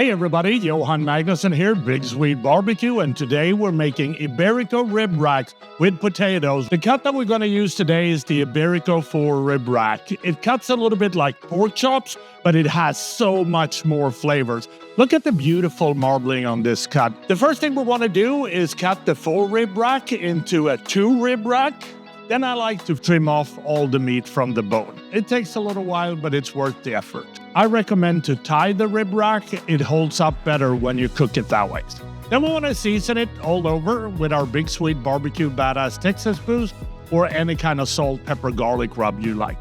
Hey everybody, Johan Magnusson here, Big Swede Barbecue, and today we're making Iberico rib racks with potatoes. The cut that we're going to use today is the Iberico 4 rib rack. It cuts a little bit like pork chops, but it has so much more flavors. Look at the beautiful marbling on this cut. The first thing we want to do is cut the 4 rib rack into a 2 rib rack. Then I like to trim off all the meat from the bone. It takes a little while, but it's worth the effort. I recommend to tie the rib rack. It holds up better when you cook it that way. Then we want to season it all over with our Big Swede Barbecue Badass Texas Boost or any kind of salt, pepper, garlic rub you like.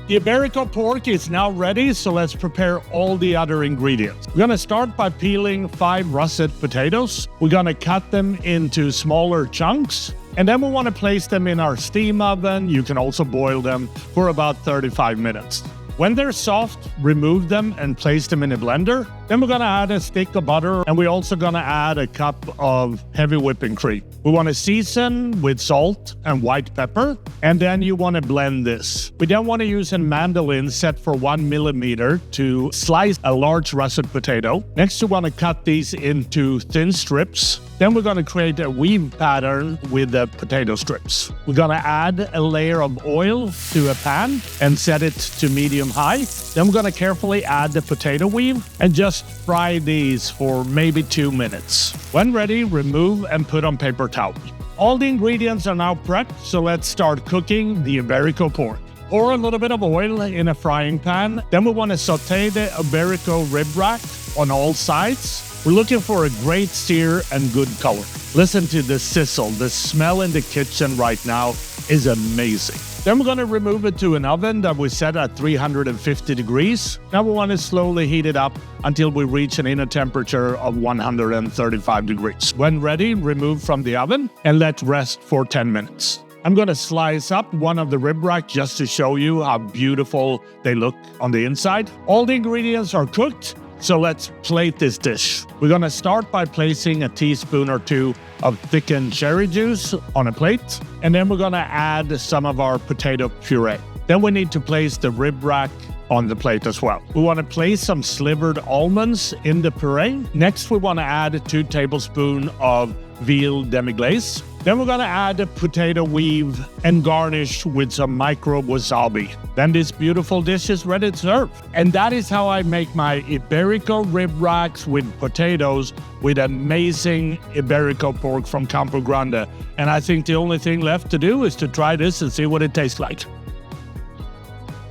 The Iberico pork is now ready, so let's prepare all the other ingredients. We're going to start by peeling 5 russet potatoes. We're going to cut them into smaller chunks. And then we want to place them in our steam oven. You can also boil them for about 35 minutes. When they're soft, remove them and place them in a blender. Then we're going to add a stick of butter, and we're also going to add a cup of heavy whipping cream. We want to season with salt and white pepper, and then you want to blend this. We then want to use a mandolin set for 1 millimeter to slice a large russet potato. Next, we want to cut these into thin strips. Then we're going to create a weave pattern with the potato strips. We're going to add a layer of oil to a pan and set it to medium-high. Then we're going to carefully add the potato weave and just fry these for maybe 2 minutes. When ready, remove and put on paper towel. All the ingredients are now prepped, so let's start cooking the Iberico pork. Pour a little bit of oil in a frying pan. Then we want to saute the Iberico rib rack on all sides. We're looking for a great sear and good color. Listen to the sizzle. The smell in the kitchen right now is amazing. Then we're going to remove it to an oven that we set at 350 degrees. Now we want to slowly heat it up until we reach an inner temperature of 135 degrees. When ready, remove from the oven and let rest for 10 minutes. I'm going to slice up one of the rib racks just to show you how beautiful they look on the inside. All the ingredients are cooked. So let's plate this dish. We're going to start by placing a teaspoon or 2 of thickened cherry juice on a plate. And then we're going to add some of our potato puree. Then we need to place the rib rack on the plate as well. We want to place some slivered almonds in the puree. Next, we want to add 2 tablespoons of veal demi-glace. Then we're going to add a potato weave and garnish with some micro wasabi. Then this beautiful dish is ready to serve. And that is how I make my Iberico rib racks with potatoes with amazing Iberico pork from Campo Grande. And I think the only thing left to do is to try this and see what it tastes like.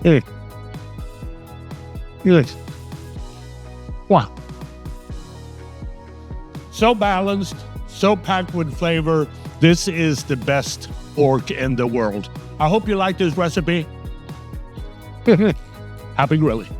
Good. Wow. So balanced, so packed with flavor. This is the best pork in the world. I hope you like this recipe. Happy grilling.